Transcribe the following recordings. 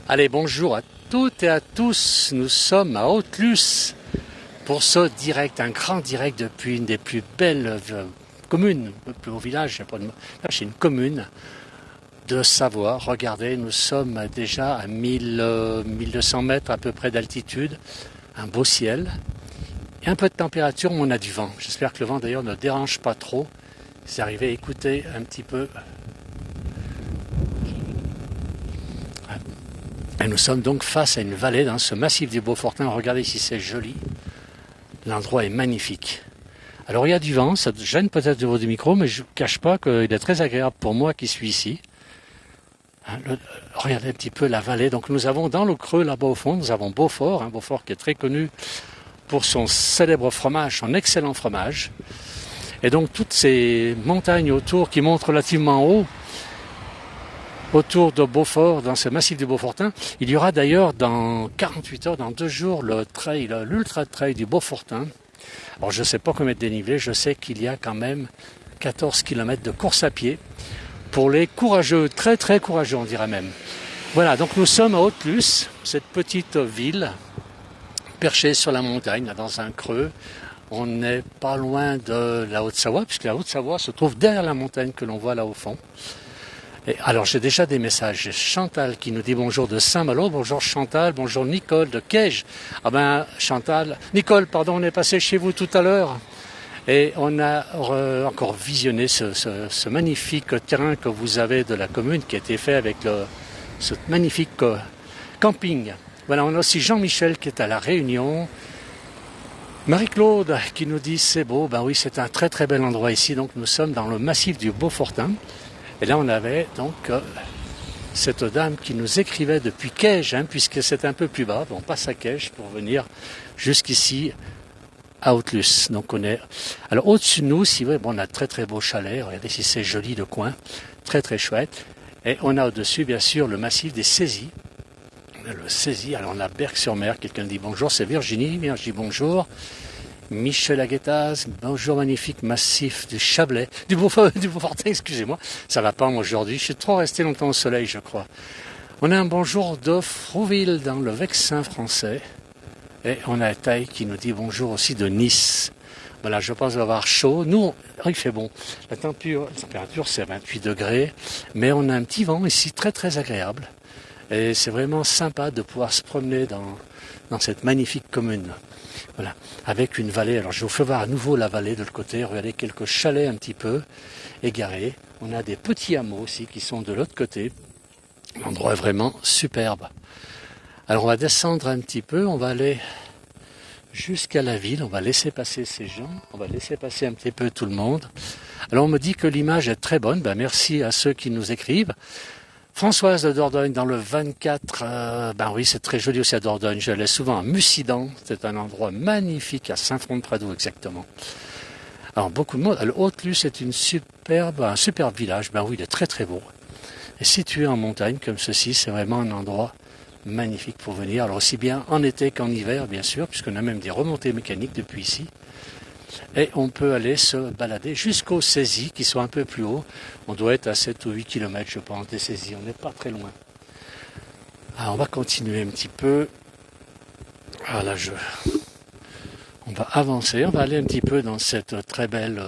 Allez, bonjour à toutes et à tous. Nous sommes à Haute-Luce pour ce direct, un grand direct depuis une des plus belles communes, le plus haut village, c'est une commune de Savoie. Regardez, nous sommes déjà à 1200 mètres à peu près d'altitude, un beau ciel et un peu de température, on a du vent. J'espère que le vent d'ailleurs ne dérange pas trop. Si vous arrivez à écouter un petit peu. Et nous sommes donc face à une vallée dans ce massif du Beaufortin. Regardez si c'est joli. L'endroit est magnifique. Alors il y a du vent, ça gêne peut-être au niveau du micro, mais je ne cache pas qu'il est très agréable pour moi qui suis ici. Regardez un petit peu la vallée. Donc nous avons dans le creux là-bas au fond, nous avons Beaufort, Beaufort qui est très connu pour son célèbre fromage, son excellent fromage. Et donc toutes ces montagnes autour qui montent relativement haut, autour de Beaufort, dans ce massif du Beaufortin. Il y aura d'ailleurs dans 48 heures, dans 2 jours, l'ultra trail du Beaufortin. Alors je ne sais pas combien de dénivelé, je sais qu'il y a quand même 14 km de course à pied pour les courageux, très très courageux on dirait même. Voilà, donc nous sommes à Haute-Luce, cette petite ville perchée sur la montagne, dans un creux. On n'est pas loin de la Haute-Savoie, puisque la Haute-Savoie se trouve derrière la montagne que l'on voit là au fond. Et alors j'ai déjà des messages. J'ai Chantal qui nous dit bonjour de Saint-Malo, bonjour Chantal, bonjour Nicole de Caige. Ah ben Chantal, Nicole, pardon, on est passé chez vous tout à l'heure et on a encore visionné ce magnifique terrain que vous avez de la commune qui a été fait avec ce magnifique camping. Voilà, on a aussi Jean-Michel qui est à La Réunion. Marie-Claude qui nous dit c'est beau, ben oui c'est un très très bel endroit ici, donc nous sommes dans le massif du Beaufortin. Et là, on avait donc cette dame qui nous écrivait depuis Caige, puisque c'est un peu plus bas. On passe à Caige pour venir jusqu'ici à Haute-Luce. Donc on est. Alors au-dessus de nous, si vous voyez, on a très très beau chalet. Regardez si c'est joli le coin, très très chouette. Et on a au-dessus, bien sûr, le massif des Saisies. On a le Saisie. Alors on a Berck-sur-Mer. Quelqu'un dit bonjour, c'est Virginie. Virginie, bonjour. Michel Aguetaz, bonjour magnifique massif du Chablais, du Beaufortin, excusez-moi, ça va pas moi aujourd'hui, je suis trop resté longtemps au soleil je crois. On a un bonjour de Frouville dans le Vexin français et on a Taille qui nous dit bonjour aussi de Nice. Voilà, je pense avoir chaud, nous il fait bon, la température c'est 28 degrés, mais on a un petit vent ici très très agréable et c'est vraiment sympa de pouvoir se promener dans cette magnifique commune. Voilà, avec une vallée. Alors je vous fais voir à nouveau la vallée de l'autre côté. Regardez quelques chalets un petit peu égarés. On a des petits hameaux aussi qui sont de l'autre côté. L'endroit est vraiment superbe. Alors on va descendre un petit peu. On va aller jusqu'à la ville. On va laisser passer ces gens. On va laisser passer un petit peu tout le monde. Alors on me dit que l'image est très bonne. Ben, merci à ceux qui nous écrivent. Françoise de Dordogne dans le 24, ben oui c'est très joli aussi à Dordogne, je l'ai souvent à Mussidan, c'est un endroit magnifique à Saint-Front-de-Pradoux exactement. Alors beaucoup de monde, Haute-Luce c'est un superbe village, ben oui il est très très beau. Et situé en montagne comme ceci, c'est vraiment un endroit magnifique pour venir, alors aussi bien en été qu'en hiver bien sûr, puisqu'on a même des remontées mécaniques depuis ici. Et on peut aller se balader jusqu'aux Saisies qui sont un peu plus haut. On doit être à 7 ou 8 km je pense des Saisies, on n'est pas très loin. Alors on va continuer un petit peu. Voilà, on va avancer, on va aller un petit peu dans cette très belle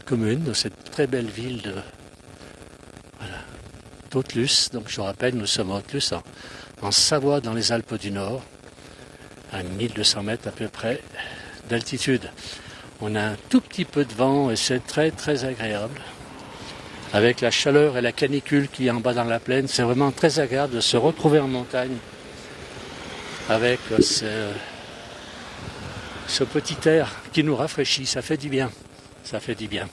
commune, dans cette très belle ville d'Haute-Luce. Donc je vous rappelle, nous sommes à Haute-Luce en Savoie dans les Alpes du Nord, à 1200 mètres à peu près d'altitude. On a un tout petit peu de vent et c'est très très agréable. Avec la chaleur et la canicule qui est en bas dans la plaine, c'est vraiment très agréable de se retrouver en montagne avec ce petit air qui nous rafraîchit, ça fait du bien. Ça fait du bien.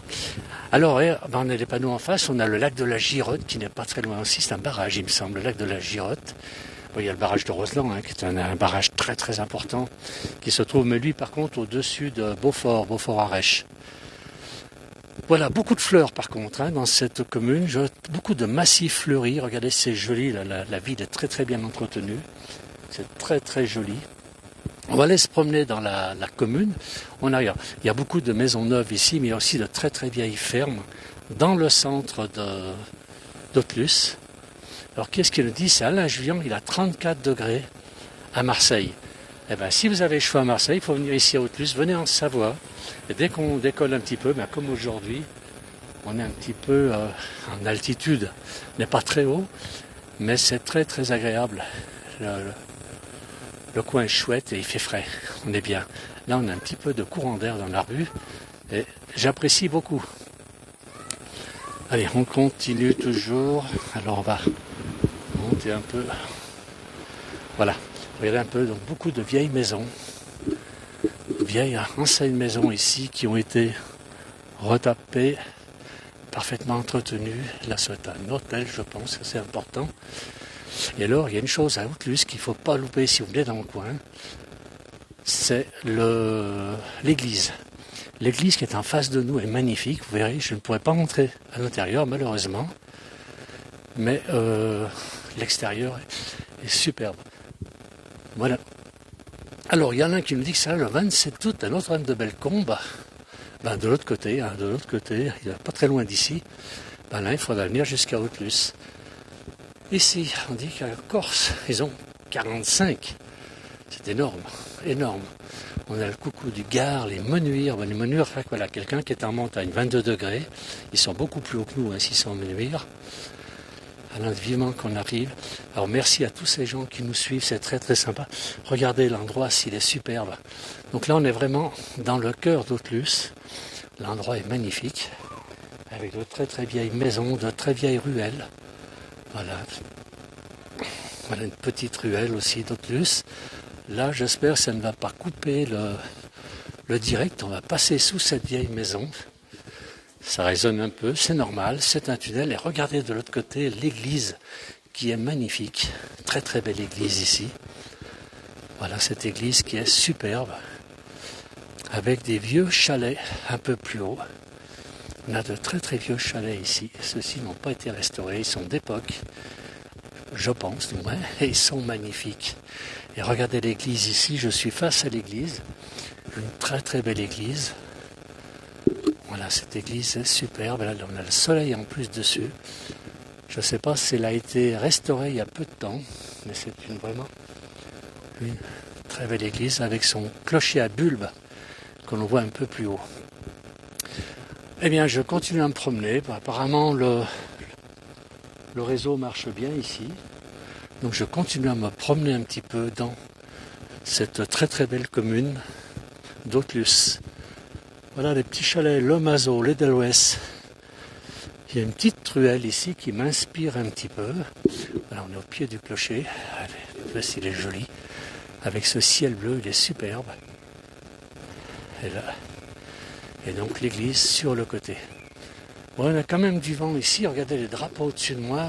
Alors, on a les panneaux en face, on a le lac de la Girotte qui n'est pas très loin aussi, c'est un barrage il me semble, le lac de la Girotte. Il y a le barrage de Roseland, qui est un barrage très très important, qui se trouve, mais lui par contre, au-dessus de Beaufort-Arèche. Voilà, beaucoup de fleurs par contre, dans cette commune, beaucoup de massifs fleuris, regardez c'est joli, la ville est très très bien entretenue, c'est très très joli. On va aller se promener dans la commune, il y a beaucoup de maisons neuves ici, mais il y a aussi de très très vieilles fermes dans le centre d'Haute-Luce. Alors qu'est-ce qu'il nous dit? C'est Alain Julien, il a 34 degrés à Marseille. Eh bien, si vous avez chaud à Marseille, il faut venir ici à Haute-Luce, venez en Savoie. Et dès qu'on décolle un petit peu, ben, comme aujourd'hui, on est un petit peu en altitude. On n'est pas très haut, mais c'est très très agréable. Le coin est chouette et il fait frais. On est bien. Là, on a un petit peu de courant d'air dans la rue et j'apprécie beaucoup. Allez, on continue toujours. Alors, on va monter un peu. Voilà. Regardez un peu, donc beaucoup de vieilles maisons. Vieilles anciennes maisons ici qui ont été retapées, parfaitement entretenues. Là, c'est un hôtel, je pense, c'est important. Et alors, il y a une chose à Haute-Luce qu'il ne faut pas louper si vous venez dans le coin, c'est l'église. L'église qui est en face de nous est magnifique, vous verrez, je ne pourrais pas montrer à l'intérieur malheureusement, mais l'extérieur est superbe. Voilà. Alors, il y en a un qui me dit que c'est le 27 août à Notre-Dame de Bellecombe, ben, de l'autre côté, il n'est pas très loin d'ici, ben là, il faudra venir jusqu'à Haute-Luce. Ici, on dit qu'à Corse, ils ont 45. C'est énorme, énorme. On a le coucou du Gard, les Menuires. Les Menuires, voilà, quelqu'un qui est en montagne, 22 degrés. Ils sont beaucoup plus hauts que nous, s'ils sont Menuires. Alors, vivement qu'on arrive. Alors, merci à tous ces gens qui nous suivent, c'est très très sympa. Regardez l'endroit, s'il est superbe. Donc là, on est vraiment dans le cœur d'Haute-Luce. L'endroit est magnifique, avec de très très vieilles maisons, de très vieilles ruelles. Voilà. Voilà une petite ruelle aussi d'Haute-Luce. Là, j'espère que ça ne va pas couper le direct. On va passer sous cette vieille maison. Ça résonne un peu, c'est normal, c'est un tunnel. Et regardez de l'autre côté l'église qui est magnifique. Très très belle église ici. Voilà cette église qui est superbe. Avec des vieux chalets un peu plus haut. On a de très très vieux chalets ici. Ceux-ci n'ont pas été restaurés, ils sont d'époque. Je pense, du moins, et ils sont magnifiques. Et regardez l'église ici, je suis face à l'église. Une très très belle église. Voilà, cette église est superbe. Là, on a le soleil en plus dessus. Je ne sais pas si elle a été restaurée il y a peu de temps, mais c'est vraiment une très belle église avec son clocher à bulbe qu'on voit un peu plus haut. Eh bien, je continue à me promener. Apparemment, le réseau marche bien ici. Donc, je continue à me promener un petit peu dans cette très très belle commune d'Haute-Luce. Voilà les petits chalets, le Mazo, les Delouès. Il y a une petite ruelle ici qui m'inspire un petit peu. Voilà, on est au pied du clocher. Allez, il est joli. Avec ce ciel bleu, il est superbe. Et là. Et donc l'église sur le côté. Bon, on a quand même du vent ici. Regardez les drapeaux au-dessus de moi.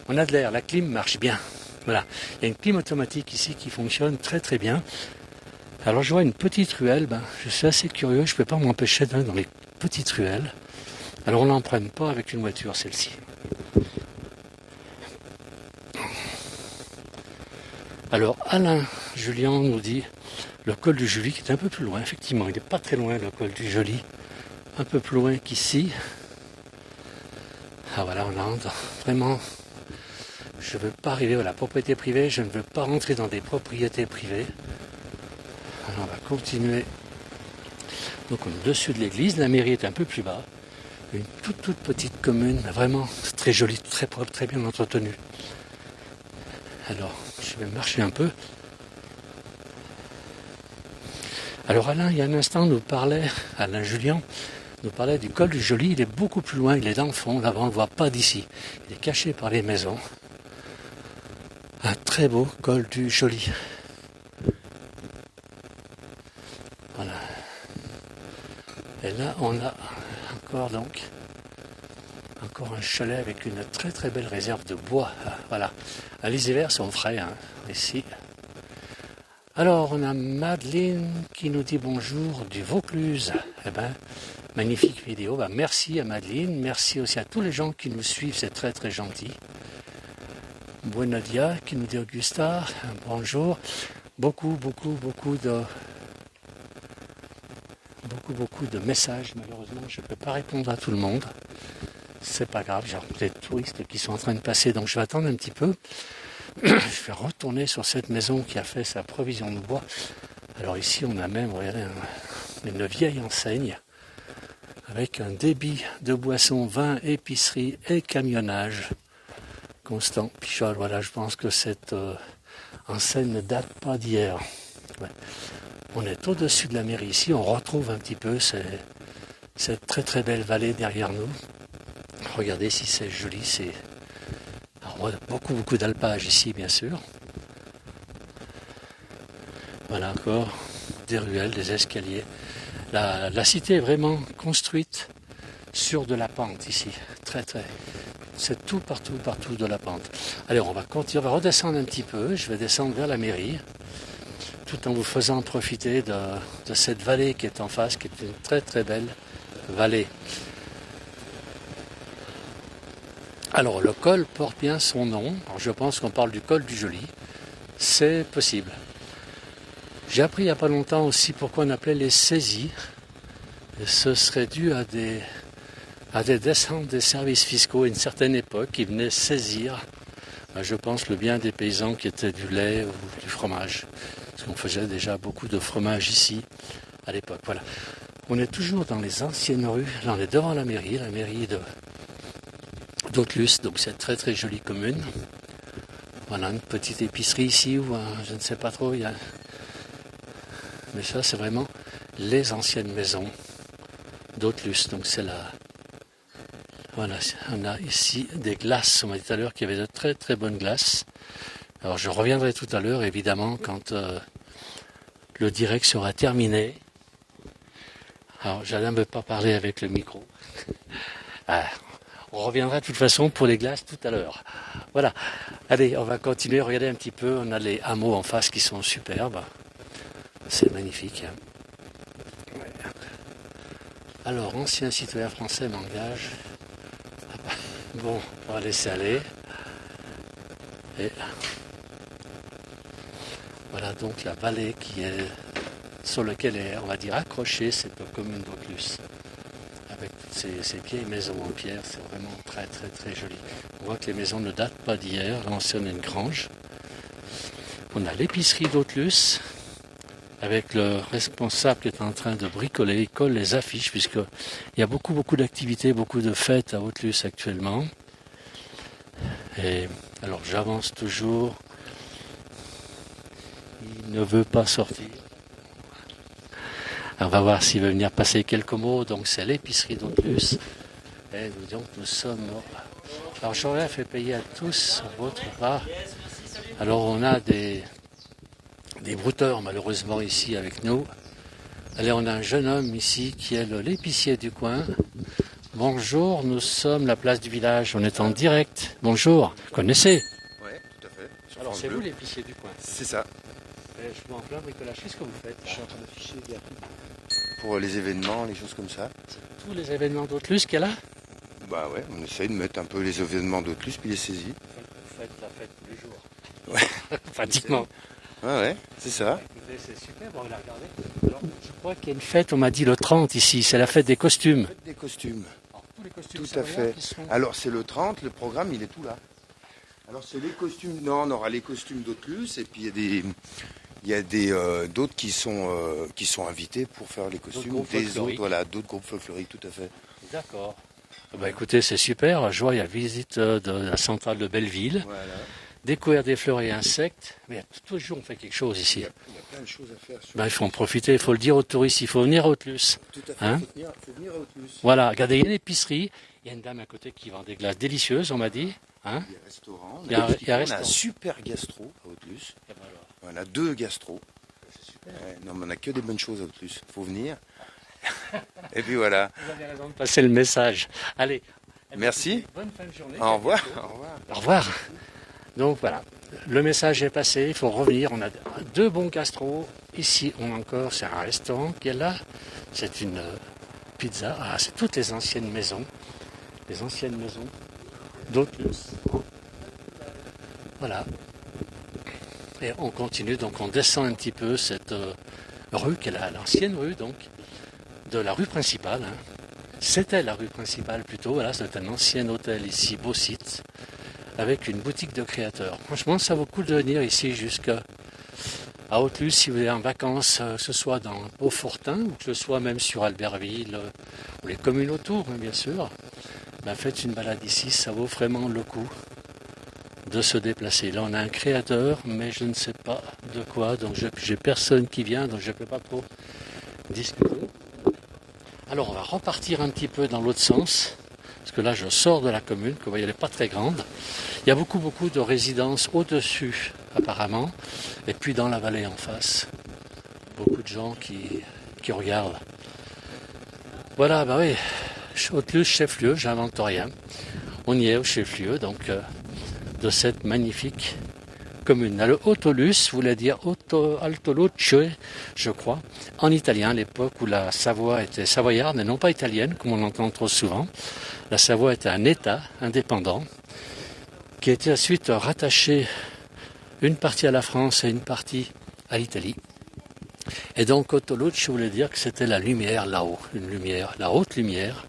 On a de l'air. La clim marche bien. Voilà. Il y a une clim automatique ici qui fonctionne très très bien. Alors je vois une petite ruelle. Je suis assez curieux. Je ne peux pas m'empêcher d'aller dans les petites ruelles. Alors on n'emprunte pas avec une voiture celle-ci. Alors Alain Julien nous dit le col du Joly qui est un peu plus loin. Effectivement, il n'est pas très loin le col du Joly. Un peu plus loin qu'ici. Ah voilà, on entre. Vraiment, je ne veux pas arriver à la propriété privée. Je ne veux pas rentrer dans des propriétés privées. Alors on va continuer. Donc on est au-dessus de l'église. La mairie est un peu plus bas. Une toute petite commune. Vraiment très jolie, très propre, très bien entretenue. Alors, je vais marcher un peu. Alors Alain, il y a un instant, Alain Julien nous parlait du col du Joly. Il est beaucoup plus loin, il est dans le fond, là-bas on ne le voit pas d'ici. Il est caché par les maisons. Un très beau col du Joly. Voilà. Et là, on a encore un chalet avec une très très belle réserve de bois. Voilà. Les hivers sont frais, ici. Alors, on a Madeleine qui nous dit bonjour du Vaucluse. Eh ben, magnifique vidéo. Merci à Madeleine. Merci aussi à tous les gens qui nous suivent. C'est très très gentil. Buenadia qui nous dit Augusta. Bonjour. Beaucoup de messages. Malheureusement, je ne peux pas répondre à tout le monde. c'est pas grave, j'ai des touristes qui sont en train de passer, donc je vais attendre un petit peu. Je vais retourner sur cette maison qui a fait sa provision de bois. Alors ici, on a même, regardez, une vieille enseigne avec un débit de boissons, vin, épicerie et camionnage constant. Pichol, voilà, je pense que cette enseigne ne date pas d'hier. Ouais. On est au-dessus de la mairie ici, on retrouve un petit peu cette très très belle vallée derrière nous. Regardez si c'est joli, c'est beaucoup d'alpages ici bien sûr. Voilà encore des ruelles, des escaliers. La cité est vraiment construite sur de la pente ici, c'est tout partout de la pente. Allez, on va continuer, on va redescendre un petit peu, je vais descendre vers la mairie, tout en vous faisant profiter de cette vallée qui est en face, qui est une très très belle vallée. Alors le col porte bien son nom, alors, je pense qu'on parle du col du Joly, c'est possible. J'ai appris il n'y a pas longtemps aussi pourquoi on appelait les saisies, et ce serait dû à des descentes des services fiscaux à une certaine époque qui venaient saisir, je pense, le bien des paysans qui étaient du lait ou du fromage. Parce qu'on faisait déjà beaucoup de fromage ici à l'époque. Voilà. On est toujours dans les anciennes rues. Là, on est devant la mairie d'Autlus. Donc c'est très très jolie commune. Voilà, une petite épicerie ici ou je ne sais pas trop. Mais ça, c'est vraiment les anciennes maisons d'Autlus. Donc c'est là. Voilà, on a ici des glaces. On m'a dit tout à l'heure qu'il y avait de très très bonnes glaces. Alors je reviendrai tout à l'heure, évidemment, quand le direct sera terminé. Alors j'allais même pas parler avec le micro. On reviendra de toute façon pour les glaces tout à l'heure. Voilà. Allez, on va continuer. Regardez un petit peu. On a les hameaux en face qui sont superbes. C'est magnifique. Ouais. Alors, ancien citoyen français m'engage. Bon, on va laisser aller. Et voilà donc la vallée sur laquelle est, on va dire, accrochée cette commune d'Autlus. Avec toutes ces vieilles maisons en pierre, c'est vraiment très très très joli. On voit que les maisons ne datent pas d'hier. Là, on a une grange. On a l'épicerie d'Autlus, avec le responsable qui est en train de bricoler. Il colle les affiches, puisqu'il y a beaucoup d'activités, beaucoup de fêtes à Autlus actuellement. Et alors j'avance toujours. Il ne veut pas sortir. Alors, on va voir s'il veut venir passer quelques mots. Donc c'est l'épicerie d'Autlus. Et donc nous sommes. Alors j'aurais fait payer à tous votre part. Alors on a des brouteurs malheureusement ici avec nous. Allez, on a un jeune homme ici qui est l'épicier du coin. Bonjour, nous sommes la place du village, on est en direct. Bonjour, vous connaissez? Oui, tout à fait. Alors c'est vous l'épicier du coin? C'est ça. Je m'en plein bricolage, qu'est-ce que vous faites? Je suis en train d'afficher des pour les événements, les choses comme ça. Tous les événements d'Autlus qu'il y a là? Bah ouais, on essaye de mettre un peu les événements d'Autlus puis les saisies. Vous faites la fête tous les jours? Ouais. Pratiquement. Ouais, c'est ça. Écoutez, c'est super, bon, regardez. Alors, je crois qu'il y a une fête, on m'a dit le 30 ici, c'est la fête des costumes. Fête des costumes. Alors, tous les costumes Tout à fait. Alors c'est le 30, le programme il est tout là. Alors c'est les costumes, non, on aura les costumes d'Autlus et puis il y a d'autres qui sont invités pour faire les costumes des autres, voilà, d'autres groupes folkloriques, tout à fait. D'accord. Bah, écoutez, c'est super. Je vois, il y a visite de la centrale de Belleville. Voilà. Découvrir des fleurs et insectes. Mais toujours on fait quelque chose ici. Il y a plein de choses à faire. Il faut en profiter, il faut le dire aux touristes, il faut venir à Autlus. Tout à fait, hein, il faut venir à Autlus. Voilà, regardez, il y a une épicerie. Il y a une dame à côté qui vend des glaces délicieuses, on m'a dit. Hein, il y a un restaurant. Il y a un restaurant. On a un super gastro à Autlus. ben On a 2 gastros. C'est super. Ouais, non, mais on n'a que des bonnes choses à Autlus. Il faut venir. Et puis voilà. Vous avez raison de passer le message. Allez. Merci. Bonne fin de journée. Au revoir. Au revoir. Au revoir. Donc voilà, le message est passé, il faut revenir. On a 2 bons gastros. Ici, c'est un restaurant qui est là. C'est une pizza. Ah, c'est toutes les anciennes maisons. Les anciennes maisons d'Autlus. Voilà. Et on continue, donc on descend un petit peu cette rue qui est l'ancienne rue, donc, de la rue principale. Hein. C'était la rue principale plutôt. Voilà, c'est un ancien hôtel ici, beau site, avec une boutique de créateurs. Franchement, ça vaut le coup de venir ici jusqu'à Haute-Luce si vous êtes en vacances, que ce soit dans Beaufortin ou que ce soit même sur Albertville ou les communes autour, hein, bien sûr. Ben, faites une balade ici, ça vaut vraiment le coup de se déplacer. Là, on a un créateur, mais je ne sais pas de quoi, donc j'ai personne qui vient, donc je ne peux pas trop discuter. Alors, on va repartir un petit peu dans l'autre sens, parce que là, je sors de la commune, que vous voyez, elle n'est pas très grande. Il y a beaucoup de résidences au-dessus, apparemment, et puis dans la vallée en face, beaucoup de gens qui regardent. Voilà, bah oui, Haute-Luce, chef-lieu, j'invente rien. On y est au chef-lieu, donc, de cette magnifique commune. Le Haute-Luce voulait dire Alto Luce, je crois, en italien, à l'époque où la Savoie était savoyarde et non pas italienne, comme on l'entend trop souvent. La Savoie était un État indépendant qui a été ensuite rattaché une partie à la France et une partie à l'Italie. Et donc Alto Luce voulait dire que c'était la lumière là-haut, une lumière, la haute lumière.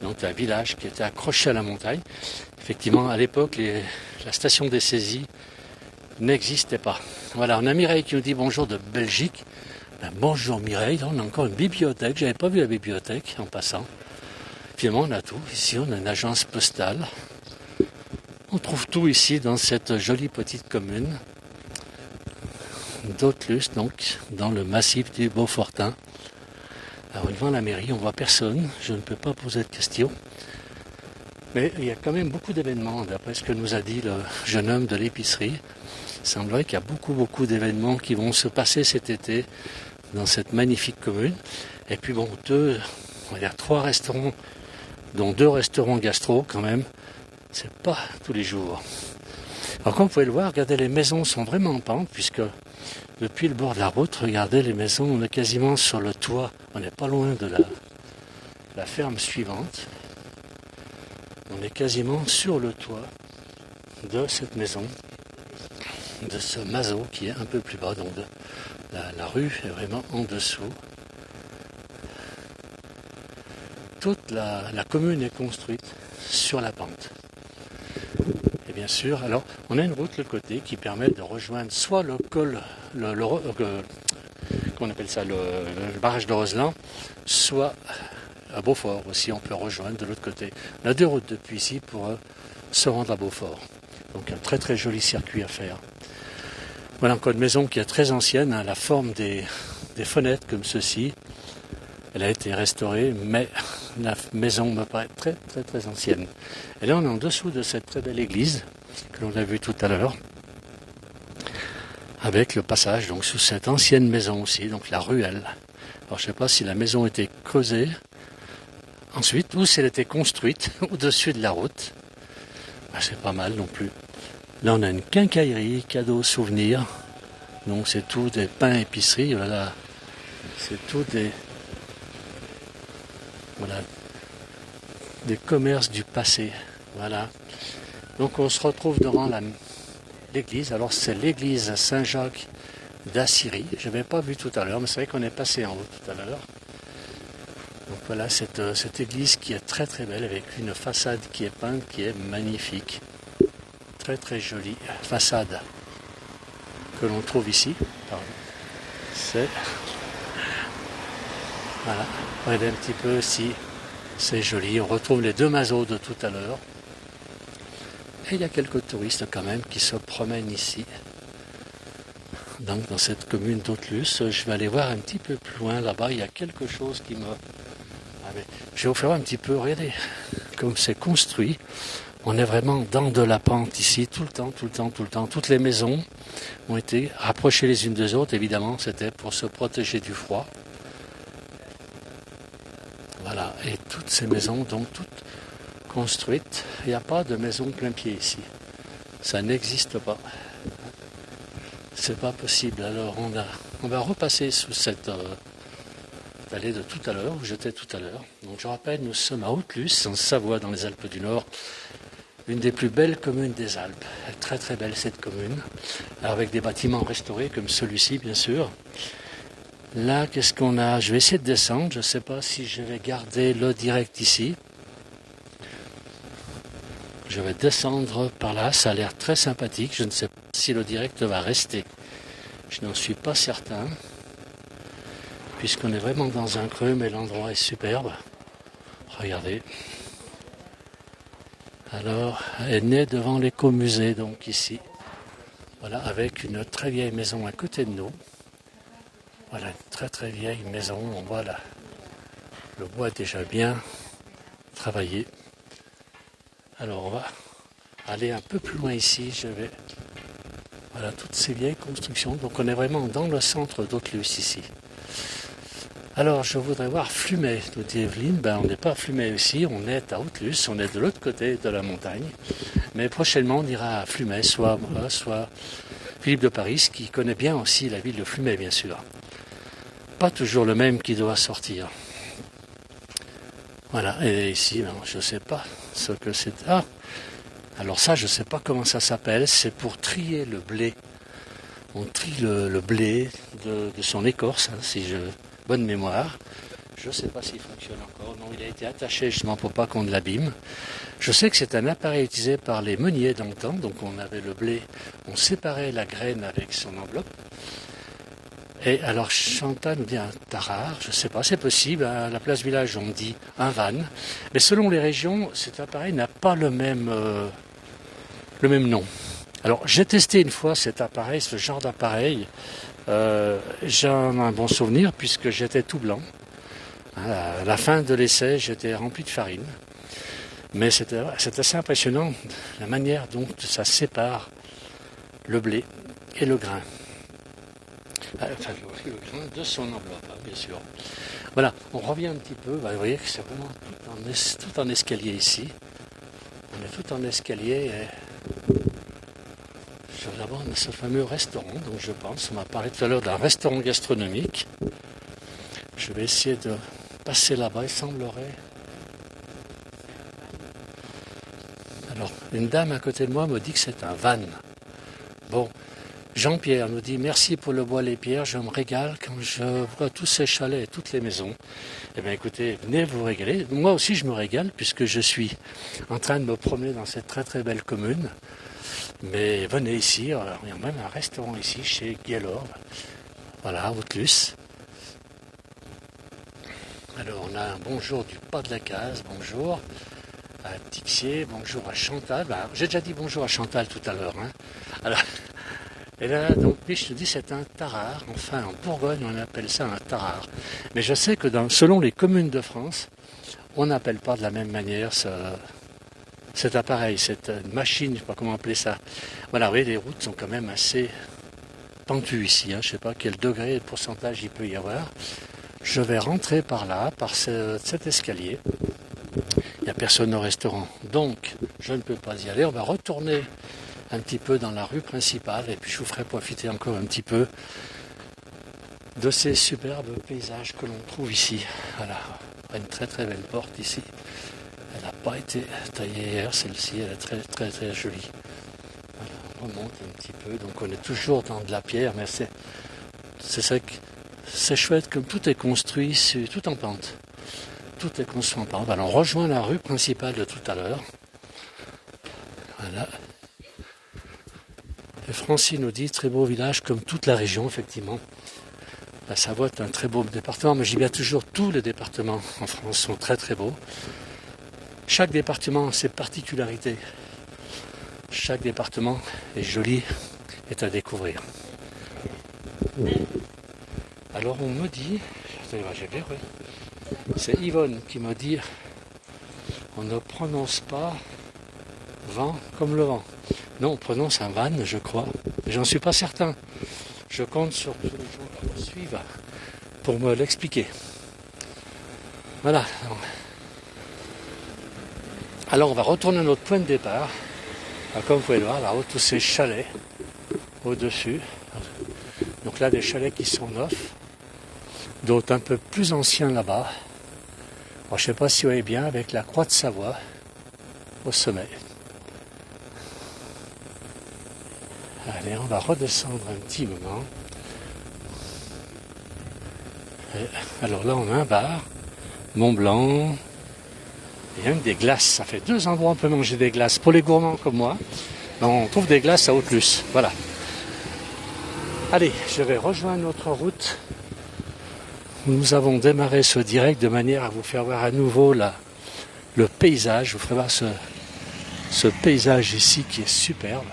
Donc un village qui était accroché à la montagne. Effectivement, à l'époque, la station des saisies n'existait pas. Voilà, on a Mireille qui nous dit bonjour de Belgique. Ben, bonjour Mireille, on a encore une bibliothèque, j'avais pas vu la bibliothèque en passant. Finalement on a tout, ici on a une agence postale. On trouve tout ici dans cette jolie petite commune d'Haute-Luce, donc dans le massif du Beaufortin. Alors devant la mairie, on voit personne, je ne peux pas poser de questions. Mais il y a quand même beaucoup d'événements, d'après ce que nous a dit le jeune homme de l'épicerie. Il semblerait qu'il y a beaucoup d'événements qui vont se passer cet été dans cette magnifique commune. Et puis bon, il y a 3 restaurants, dont 2 restaurants gastro quand même. C'est pas tous les jours. Alors comme vous pouvez le voir, regardez, les maisons sont vraiment en pente, puisque depuis le bord de la route, regardez les maisons, on est quasiment sur le toit. On n'est pas loin de la ferme suivante. On est quasiment sur le toit de cette maison, de ce mazo qui est un peu plus bas. Donc la rue est vraiment en dessous. Toute la commune est construite sur la pente. Et bien sûr, alors on a une route de côté qui permet de rejoindre soit le col, qu'on appelle ça, le barrage de Roseland, soit à Beaufort aussi, on peut rejoindre de l'autre côté. On a 2 routes depuis ici pour se rendre à Beaufort. Donc un très joli circuit à faire. Voilà encore une maison qui est très ancienne, hein, la forme des fenêtres comme ceci. Elle a été restaurée, mais la maison me paraît très ancienne. Et là on est en dessous de cette très belle église que l'on a vue tout à l'heure, avec le passage donc sous cette ancienne maison aussi, donc la ruelle. Alors je ne sais pas si la maison était creusée ensuite, ou si elle était construite au-dessus de la route. Ben, c'est pas mal non plus. Là, on a une quincaillerie, cadeaux, souvenirs. Donc, c'est tout des pains épicerie. Voilà. C'est tout des commerces du passé. Voilà. Donc, on se retrouve devant l'église. Alors, c'est l'église Saint-Jacques d'Assyrie. Je n'avais pas vu tout à l'heure, mais c'est vrai qu'on est passé en haut tout à l'heure. Donc voilà cette église qui est très belle avec une façade qui est peinte, qui est magnifique. Très jolie façade que l'on trouve ici. C'est... Voilà, regardez un petit peu si c'est joli. On retrouve les 2 mazos de tout à l'heure. Et il y a quelques touristes quand même qui se promènent ici. Donc dans cette commune d'Haute-Luce, je vais aller voir un petit peu plus loin là-bas. Il y a quelque chose qui me... Je vais vous faire un petit peu, regardez, comme c'est construit. On est vraiment dans de la pente ici, tout le temps. Toutes les maisons ont été rapprochées les unes des autres, évidemment, c'était pour se protéger du froid. Voilà, et toutes ces maisons, donc toutes construites. Il n'y a pas de maison plein pied ici. Ça n'existe pas. C'est pas possible. Alors on va repasser sous cette... allée de tout à l'heure, où j'étais tout à l'heure. Donc je rappelle, nous sommes à Haute-Luce, en Savoie, dans les Alpes du Nord, une des plus belles communes des Alpes. Elle est très belle cette commune, alors avec des bâtiments restaurés comme celui-ci bien sûr. Là, qu'est-ce qu'on a? Je vais essayer de descendre. Je ne sais pas si je vais garder le direct ici. Je vais descendre par là. Ça a l'air très sympathique. Je ne sais pas si le direct va rester. Je n'en suis pas certain. Puisqu'on est vraiment dans un creux, mais l'endroit est superbe. Regardez. Alors, elle est née devant l'écomusée, donc ici. Voilà, avec une très vieille maison à côté de nous. Voilà, une très très vieille maison. On voit là, le bois déjà bien travaillé. Alors, on va aller un peu plus loin ici. Voilà, toutes ces vieilles constructions. Donc, on est vraiment dans le centre d'Autlus ici. Alors, je voudrais voir Flumet, nous dit Evelyne. Ben, on n'est pas à Flumet ici, on est à Autlus, on est de l'autre côté de la montagne. Mais prochainement, on ira à Flumet, soit moi, soit Philippe de Paris, qui connaît bien aussi la ville de Flumet, bien sûr. Pas toujours le même qui doit sortir. Voilà, et ici, ben, je ne sais pas ce que c'est. Ah, alors ça, je ne sais pas comment ça s'appelle, c'est pour trier le blé. On trie le blé de son écorce, hein, si je... Bonne mémoire. Je ne sais pas s'il fonctionne encore. Non, il a été attaché justement pour pas qu'on l'abîme. Je sais que c'est un appareil utilisé par les meuniers dans le temps. Donc on avait le blé, on séparait la graine avec son enveloppe. Et alors Chantal nous dit un tarare, je ne sais pas, c'est possible. À la place village, on dit un van. Mais selon les régions, cet appareil n'a pas le même nom. Alors j'ai testé une fois cet appareil, ce genre d'appareil. J'en ai un bon souvenir puisque j'étais tout blanc. À la fin de l'essai, j'étais rempli de farine. Mais c'est assez impressionnant la manière dont ça sépare le blé et le grain. Enfin, le grain de son enveloppe, hein, bien sûr. Voilà, on revient un petit peu. Vous voyez que c'est vraiment tout en escalier ici. On est tout en escalier et je vais d'abord ce fameux restaurant, donc je pense, on m'a parlé tout à l'heure d'un restaurant gastronomique. Je vais essayer de passer là-bas, il semblerait. Alors, une dame à côté de moi me dit que c'est un van. Bon, Jean-Pierre nous dit merci pour le bois les pierres, je me régale quand je vois tous ces chalets et toutes les maisons. Eh bien écoutez, venez vous régaler. Moi aussi je me régale puisque je suis en train de me promener dans cette très très belle commune. Mais venez ici, il y a même un restaurant ici chez Guélor, voilà, à Autlus. Alors on a un bonjour du pas de la case, bonjour à Tixier, bonjour à Chantal. Ben, j'ai déjà dit bonjour à Chantal tout à l'heure. Hein. Alors, et là, donc, je te dis, c'est un tarare. Enfin, en Bourgogne, on appelle ça un tarare. Mais je sais que selon les communes de France, on n'appelle pas de la même manière cet appareil, cette machine, je ne sais pas comment appeler ça. Voilà, vous voyez, les routes sont quand même assez pentues ici. Hein. Je ne sais pas quel degré de pourcentage il peut y avoir. Je vais rentrer par là, par cet escalier. Il n'y a personne au restaurant, donc je ne peux pas y aller. On va retourner un petit peu dans la rue principale et puis je vous ferai profiter encore un petit peu de ces superbes paysages que l'on trouve ici. Voilà, une très très belle porte ici. Elle n'a pas été taillée hier, celle-ci, elle est très très très jolie. Voilà, on remonte un petit peu, donc on est toujours dans de la pierre, mais c'est ça que c'est chouette comme tout est construit, tout en pente. Tout est construit en pente. Alors on rejoint la rue principale de tout à l'heure. Voilà. Et Francine nous dit, très beau village comme toute la région, effectivement. La Savoie est un très beau département, mais je dis bien toujours, tous les départements en France sont très très beaux. Chaque département a ses particularités. Chaque département est joli, est à découvrir. Alors on me dit, c'est Yvonne qui m'a dit, on ne prononce pas vent comme le vent. Non, on prononce un van, je crois. J'en suis pas certain. Je compte sur tous les gens qui me suivent pour me l'expliquer. Voilà. Alors on va retourner à notre point de départ. Alors, comme vous pouvez le voir, là-haut, tous ces chalets au-dessus. Donc là, des chalets qui sont neufs. D'autres un peu plus anciens là-bas. Je ne sais pas si vous voyez bien, avec la croix de Savoie au sommet. Allez, on va redescendre un petit moment. Alors là, on a un bar, Mont Blanc, et même des glaces. Ça fait 2 endroits où on peut manger des glaces. Pour les gourmands comme moi, on trouve des glaces à Haute-Luce. Voilà. Allez, je vais rejoindre notre route. Nous avons démarré ce direct de manière à vous faire voir à nouveau le paysage. Je vous ferai voir ce paysage ici qui est superbe.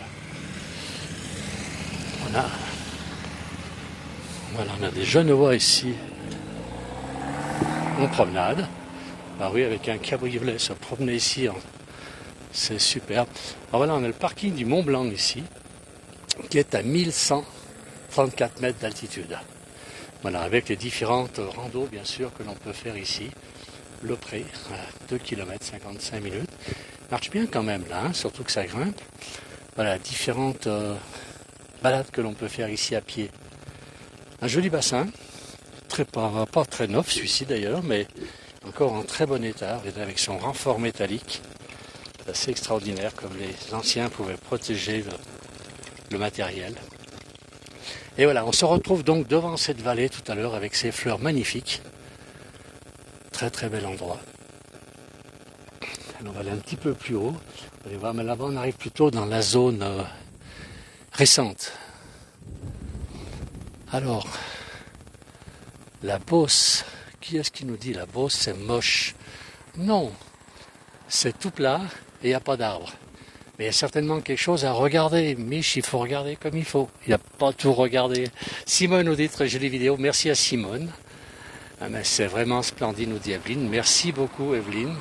Voilà, on a des genevois ici en promenade. Ah oui, avec un cabriolet, se promener ici, c'est superbe. Alors voilà, on a le parking du Mont Blanc ici, qui est à 1134 mètres d'altitude. Voilà, avec les différentes randos, bien sûr, que l'on peut faire ici. Le Pré, 2 km 55 minutes. Marche bien quand même là, hein, surtout que ça grimpe. Voilà, différentes balades que l'on peut faire ici à pied. Un joli bassin, pas très neuf celui-ci d'ailleurs, mais encore en très bon état, avec son renfort métallique. C'est assez extraordinaire, comme les anciens pouvaient protéger le matériel. Et voilà, on se retrouve donc devant cette vallée tout à l'heure avec ses fleurs magnifiques. Très très bel endroit. Alors on va aller un petit peu plus haut. Vous allez voir, mais là-bas on arrive plutôt dans la zone récente. Alors, la Beauce, qui est-ce qui nous dit la Beauce c'est moche? Non, c'est tout plat et il n'y a pas d'arbres. Mais il y a certainement quelque chose à regarder. Mich, il faut regarder comme il faut. Il n'y a pas tout regardé. Simone nous dit très jolie vidéo. Merci à Simone. Ah, mais c'est vraiment splendide, nous dit Evelyne. Merci beaucoup, Evelyne.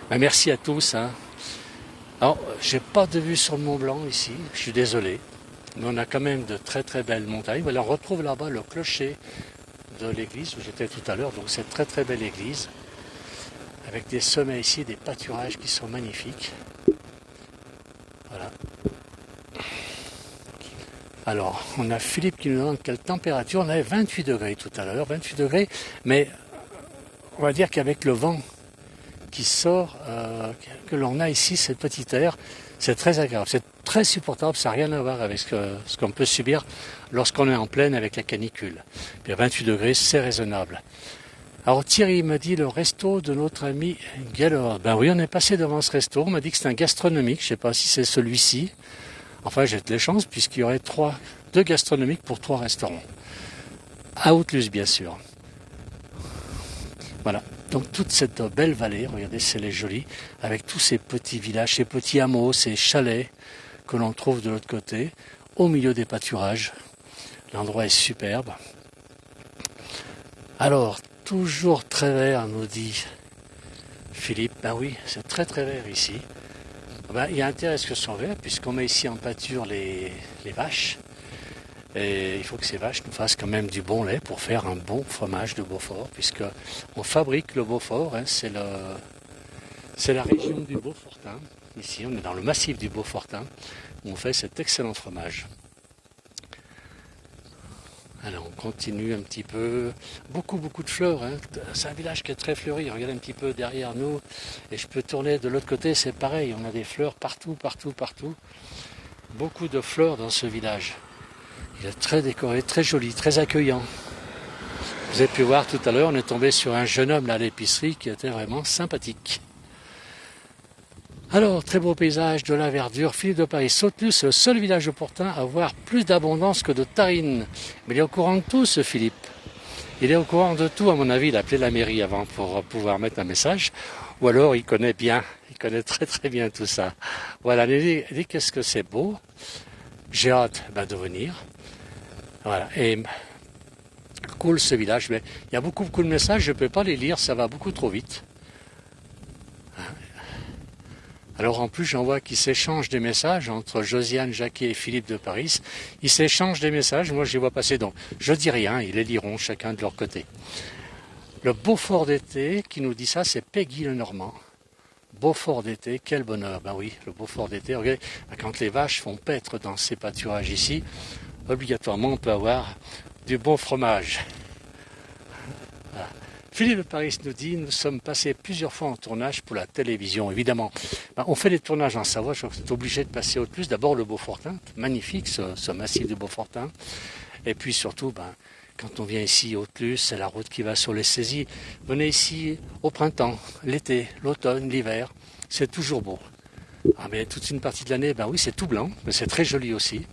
Ben, merci à tous. Hein. Alors, j'ai pas de vue sur le Mont Blanc ici. Je suis désolé. Mais on a quand même de très très belles montagnes. Voilà, on retrouve là-bas le clocher de l'église où j'étais tout à l'heure. Donc, c'est une très très belle église. Avec des sommets ici, des pâturages qui sont magnifiques. Voilà. Alors, on a Philippe qui nous demande quelle température. On avait 28 degrés tout à l'heure, 28 degrés, mais on va dire qu'avec le vent qui sort, que l'on a ici, cette petite air, c'est très agréable, c'est très supportable, ça n'a rien à voir avec ce qu'on peut subir lorsqu'on est en plaine avec la canicule. Puis à 28 degrés, c'est raisonnable. Alors Thierry me dit le resto de notre ami Gellor. Ben oui, on est passé devant ce resto, on m'a dit que c'est un gastronomique, je ne sais pas si c'est celui-ci. Enfin, j'ai de la chance puisqu'il y aurait 2 gastronomiques pour 3 restaurants. À Haute-Luce, bien sûr. Voilà, donc toute cette belle vallée, regardez, c'est jolie, avec tous ces petits villages, ces petits hameaux, ces chalets que l'on trouve de l'autre côté, au milieu des pâturages. L'endroit est superbe. Alors, toujours très vert, nous dit Philippe. Ben oui, c'est très très vert ici. Ben, il y a intérêt à ce que ce soit vert, puisqu'on met ici en pâture les vaches. Et il faut que ces vaches nous fassent quand même du bon lait pour faire un bon fromage de Beaufort, puisqu'on fabrique le Beaufort, hein, c'est la région du Beaufortin. Ici, on est dans le massif du Beaufortin, où on fait cet excellent fromage. Alors on continue un petit peu, beaucoup de fleurs, hein. C'est un village qui est très fleuri, regardez un petit peu derrière nous, et je peux tourner de l'autre côté, c'est pareil, on a des fleurs partout, beaucoup de fleurs dans ce village. Il est très décoré, très joli, très accueillant. Vous avez pu voir tout à l'heure, on est tombé sur un jeune homme là à l'épicerie qui était vraiment sympathique. Alors, très beau paysage, de la verdure. Philippe de Paris, Haute-Luce, c'est le seul village opportun à avoir plus d'abondance que de Tarine. Mais il est au courant de tout, ce Philippe. Il est au courant de tout, à mon avis. Il a appelé la mairie avant pour pouvoir mettre un message. Ou alors, il connaît très très bien tout ça. Voilà, il dit qu'est-ce que c'est beau. J'ai hâte de venir. Voilà, et cool ce village. Mais il y a beaucoup de messages, je ne peux pas les lire, ça va beaucoup trop vite. Alors en plus, j'en vois qui s'échangent des messages entre Josiane, Jacquet et Philippe de Paris. Ils s'échangent des messages, moi je les vois passer. Donc je dis rien, ils les liront chacun de leur côté. Le Beaufort d'été qui nous dit ça, c'est Peggy Lenormand. Beaufort d'été, quel bonheur. Ben oui, le Beaufort d'été, regardez, quand les vaches font paître dans ces pâturages ici, obligatoirement on peut avoir du bon fromage. Voilà. Philippe de Paris nous dit, nous sommes passés plusieurs fois en tournage pour la télévision, évidemment. On fait des tournages en Savoie, je suis obligé de passer Haute-Luce. D'abord le Beaufortin, magnifique ce massif du Beaufortin. Et puis surtout, Quand on vient ici au Tlus, c'est la route qui va sur les saisies. Venez ici au printemps, l'été, l'automne, l'hiver, c'est toujours beau. Ah, mais toute une partie de l'année, ben oui, c'est tout blanc, mais c'est très joli aussi.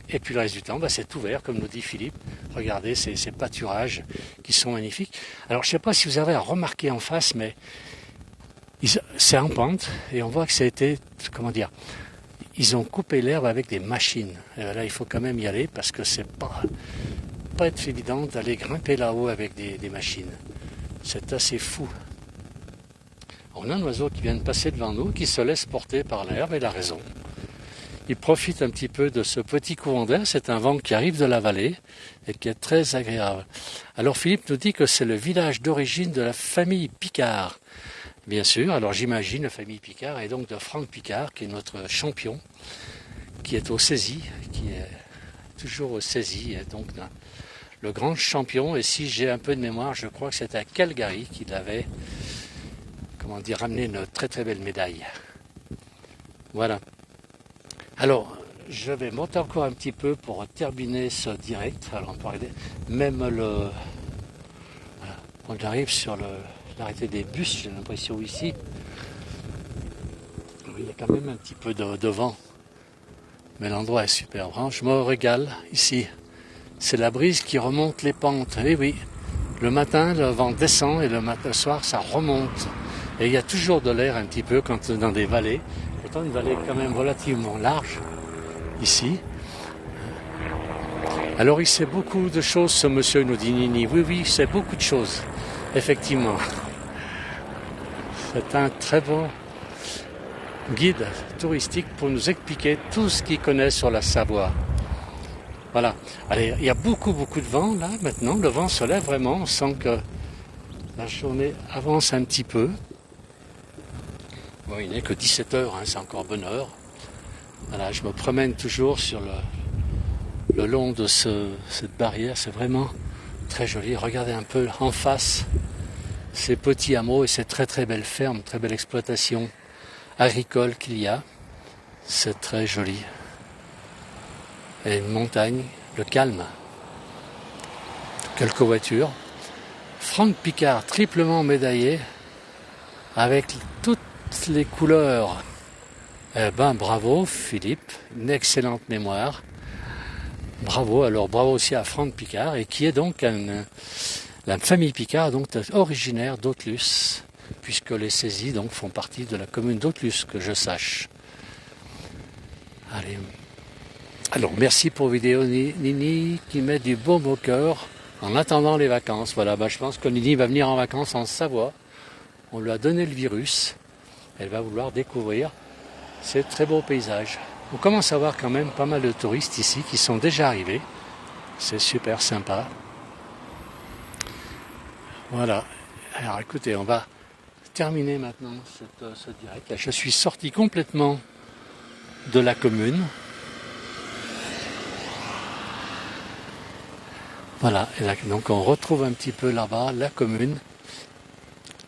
Et puis le reste du temps, ben c'est tout vert, comme nous dit Philippe. Regardez ces pâturages qui sont magnifiques. Alors, je ne sais pas si vous avez remarqué en face, mais c'est en pente, et on voit que ça a été, comment dire, ils ont coupé l'herbe avec des machines. Et là, il faut quand même y aller, parce que c'est pas être évident d'aller grimper là-haut avec des machines. C'est assez fou. On a un oiseau qui vient de passer devant nous, qui se laisse porter par l'herbe, et il a raison. Il profite un petit peu de ce petit courant d'air. C'est un vent qui arrive de la vallée et qui est très agréable. Alors Philippe nous dit que c'est le village d'origine de la famille Picard. Bien sûr, alors j'imagine la famille Picard et donc de Franck Picard, qui est notre champion, qui est au saisie, qui est toujours au saisie, et donc le grand champion. Et si j'ai un peu de mémoire, je crois que c'est à Calgary qu'il avait, ramené une très très belle médaille. Voilà. Alors, je vais monter encore un petit peu pour terminer ce direct. Alors, on peut regarder, même voilà, on arrive sur l'arrêté des bus, j'ai l'impression ici. Il y a quand même un petit peu de vent. Mais l'endroit est super. Je me régale ici. C'est la brise qui remonte les pentes. Eh oui, le matin, le vent descend et le soir, ça remonte. Et il y a toujours de l'air un petit peu quand dans des vallées. Pourtant, une vallée quand même relativement large, ici. Alors, il sait beaucoup de choses, ce monsieur, nous dit Nini. Oui, il sait beaucoup de choses, effectivement. C'est un très bon guide touristique pour nous expliquer tout ce qu'il connaît sur la Savoie. Voilà. Allez, il y a beaucoup de vent, là, maintenant. Le vent se lève vraiment. On sent que la journée avance un petit peu. Bon, il n'est que 17h, c'est encore bonne heure. Voilà, je me promène toujours sur le long de cette barrière. C'est vraiment très joli. Regardez un peu en face ces petits hameaux et ces très très belles fermes, très belle exploitation agricole qu'il y a. C'est très joli. Et une montagne, le calme. Quelques voitures. Franck Picard, triplement médaillé, avec toutes les couleurs. Eh ben, bravo Philippe, une excellente mémoire. Bravo, alors bravo aussi à Franck Picard, et qui est donc la famille Picard, donc originaire d'Autlus, puisque les saisies donc font partie de la commune d'Autlus, que je sache. Allez. Alors, merci pour vidéo Nini, qui met du baume au cœur en attendant les vacances. Voilà, je pense que Nini va venir en vacances en Savoie. On lui a donné le virus. Elle va vouloir découvrir ces très beaux paysages. On commence à voir quand même pas mal de touristes ici qui sont déjà arrivés. C'est super sympa. Voilà. Alors écoutez, on va terminer maintenant ce direct. Là, je suis sorti complètement de la commune. Voilà. Et là, donc on retrouve un petit peu là-bas la commune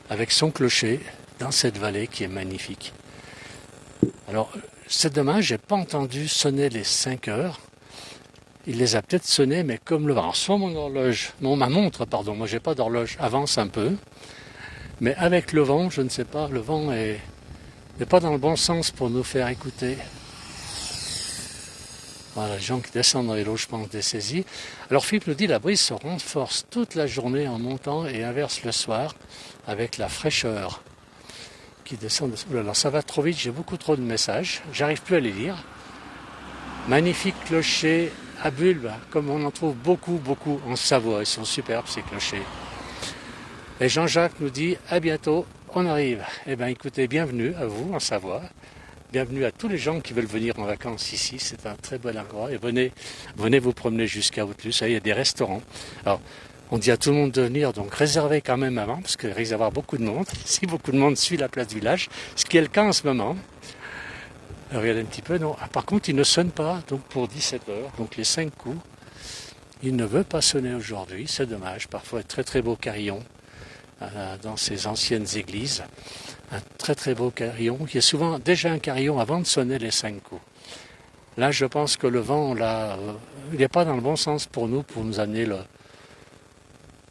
avec son clocher dans cette vallée qui est magnifique. Alors, c'est dommage, j'ai pas entendu sonner les 5 heures. Il les a peut-être sonnés, mais comme le vent. Alors, soit ma montre, moi j'ai pas d'horloge, avance un peu. Mais avec le vent, je ne sais pas, le vent n'est pas dans le bon sens pour nous faire écouter. Voilà, les gens qui descendent dans les logements des saisies. Alors Philippe nous dit la brise se renforce toute la journée en montant et inverse le soir avec la fraîcheur qui descend. Alors ça va trop vite, j'ai beaucoup trop de messages, j'arrive plus à les lire. Magnifique clocher à bulbe, comme on en trouve beaucoup en Savoie, ils sont superbes ces clochers. Et Jean-Jacques nous dit à bientôt, on arrive. Eh bien écoutez, bienvenue à vous en Savoie. Bienvenue à tous les gens qui veulent venir en vacances ici, c'est un très bel endroit. Et venez vous promener jusqu'à Autlus, il y a des restaurants. Alors, on dit à tout le monde de venir, donc réservez quand même avant, parce qu'il risque d'avoir beaucoup de monde. Si beaucoup de monde suit la place du village, ce qui est le cas en ce moment. Alors, regardez un petit peu, non. Ah, par contre, il ne sonne pas, donc pour 17h, donc les 5 coups. Il ne veut pas sonner aujourd'hui, c'est dommage. Parfois, un très très beau carillon dans ces anciennes églises. Un très très beau carillon, qui est souvent déjà un carillon avant de sonner les 5 coups. Là, je pense que le vent, il n'est pas dans le bon sens pour nous amener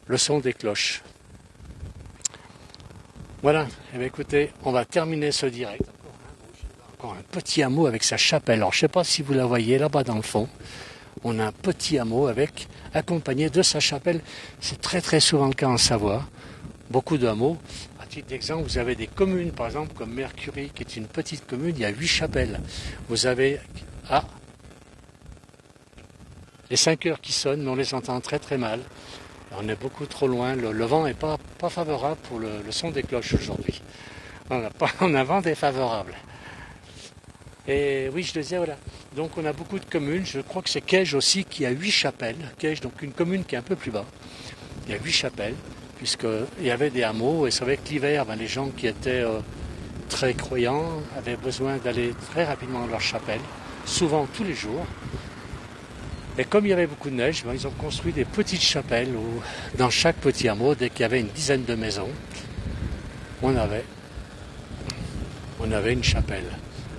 le son des cloches. Voilà, eh bien, écoutez, on va terminer ce direct. Encore un petit hameau avec sa chapelle. Alors je ne sais pas si vous la voyez là-bas dans le fond. On a un petit hameau accompagné de sa chapelle. C'est très très souvent le cas en Savoie. Beaucoup de hameaux. À titre d'exemple, vous avez des communes, par exemple, comme Mercury, qui est une petite commune, il y a 8 chapelles. Vous avez les 5 heures qui sonnent, mais on les entend très très mal. On est beaucoup trop loin. Le vent n'est pas favorable pour le son des cloches aujourd'hui. On a un vent défavorable. Et oui, je le disais, voilà. Donc on a beaucoup de communes. Je crois que c'est Caige aussi qui a 8 chapelles. Caige, donc une commune qui est un peu plus bas. Il y a 8 chapelles, puisqu'il y avait des hameaux. Et c'est vrai que l'hiver, les gens qui étaient très croyants avaient besoin d'aller très rapidement dans leur chapelle, souvent tous les jours. Et comme il y avait beaucoup de neige, ils ont construit des petites chapelles où, dans chaque petit hameau, dès qu'il y avait une dizaine de maisons, on avait une chapelle.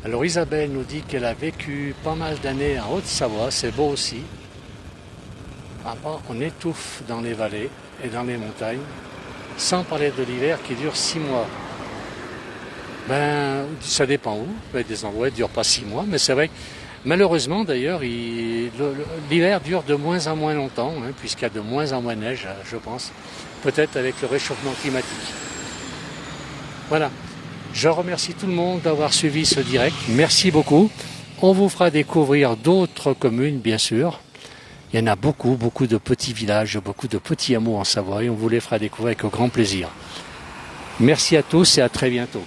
Alors Isabelle nous dit qu'elle a vécu pas mal d'années en Haute-Savoie, c'est beau aussi. On étouffe dans les vallées et dans les montagnes, sans parler de l'hiver qui dure 6 mois. Ça dépend où. Il y a des endroits qui ne durent pas 6 mois, mais c'est vrai que malheureusement d'ailleurs, l'hiver dure de moins en moins longtemps, puisqu'il y a de moins en moins de neige, je pense. Peut-être avec le réchauffement climatique. Voilà. Je remercie tout le monde d'avoir suivi ce direct. Merci beaucoup. On vous fera découvrir d'autres communes, bien sûr. Il y en a beaucoup de petits villages, beaucoup de petits hameaux en Savoie et on vous les fera découvrir avec grand plaisir. Merci à tous et à très bientôt.